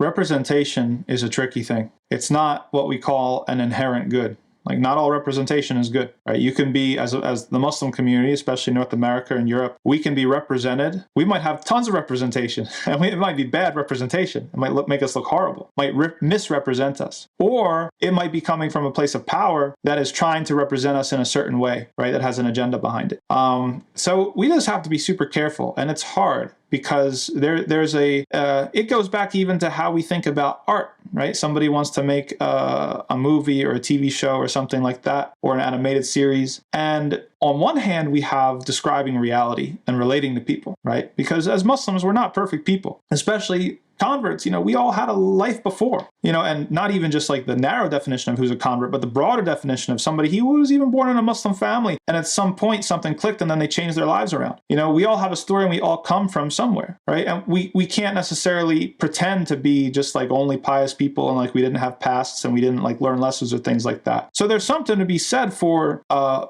representation is a tricky thing. It's not what we call an inherent good. Like, not all representation is good, right? You can be, as the Muslim community, especially North America and Europe, we can be represented. We might have tons of representation, and it might be bad representation. It might make us look horrible, might misrepresent us. Or it might be coming from a place of power that is trying to represent us in a certain way, right? That has an agenda behind it. So we just have to be super careful, and it's hard. Because it goes back even to how we think about art, right? Somebody wants to make a movie or a TV show or something like that, or an animated series. And on one hand, we have describing reality and relating to people, right? Because as Muslims, we're not perfect people, especially converts. We all had a life before, and not even just like the narrow definition of who's a convert, but the broader definition of somebody who was even born in a Muslim family. And at some point, something clicked and then they changed their lives around. We all have a story and we all come from somewhere, right? And we can't necessarily pretend to be just like only pious people and like we didn't have pasts and we didn't like learn lessons or things like that. So there's something to be said for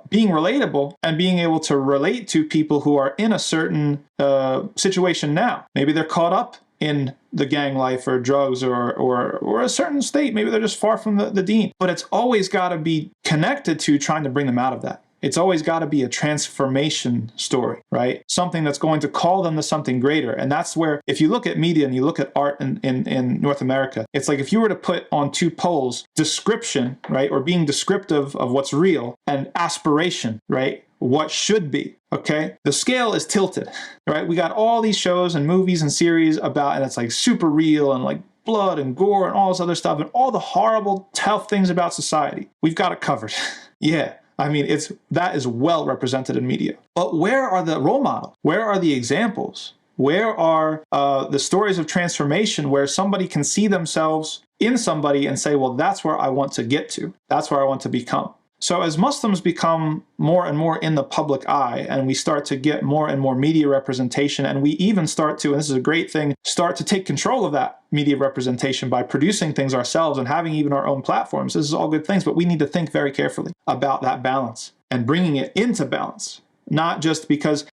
being relatable and being able to relate to people who are in a certain situation now. Maybe they're caught up in the gang life or drugs or a certain state. Maybe they're just far from the deen. But it's always got to be connected to trying to bring them out of that. It's always got to be a transformation story, right? Something that's going to call them to something greater. And that's where, if you look at media and you look at art in North America, it's like if you were to put on two poles description, right, or being descriptive of what's real, and aspiration, right, what should be, okay? The scale is tilted, right? We got all these shows and movies and series about, and it's like super real and like blood and gore and all this other stuff and all the horrible, tough things about society. We've got it covered. Yeah. I mean, that is well represented in media. But where are the role models? Where are the examples? Where are the stories of transformation where somebody can see themselves in somebody and say, well, that's where I want to get to. That's where I want to become. So as Muslims become more and more in the public eye, and we start to get more and more media representation, and we even start to, and this is a great thing, start to take control of that media representation by producing things ourselves and having even our own platforms. This is all good things, but we need to think very carefully about that balance and bringing it into balance. Not just because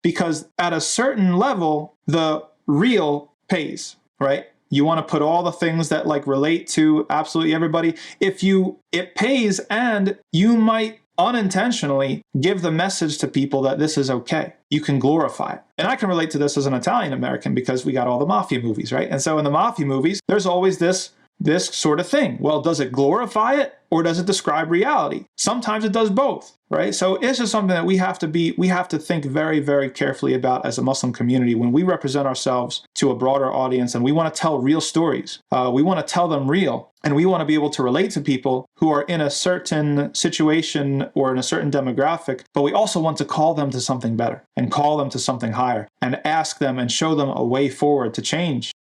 at a certain level, the real pays, right? You want to put all the things that like relate to absolutely everybody. It pays, and you might unintentionally give the message to people that this is okay. You can glorify it. And I can relate to this as an Italian American because we got all the mafia movies, right? And so in the mafia movies, there's always this sort of thing. Well, does it glorify it or does it describe reality? Sometimes it does both, right? So it's just something that we have to think very, very carefully about as a Muslim community when we represent ourselves to a broader audience and we want to tell real stories. We want to tell them real, and we want to be able to relate to people who are in a certain situation or in a certain demographic, but we also want to call them to something better and call them to something higher and ask them and show them a way forward to change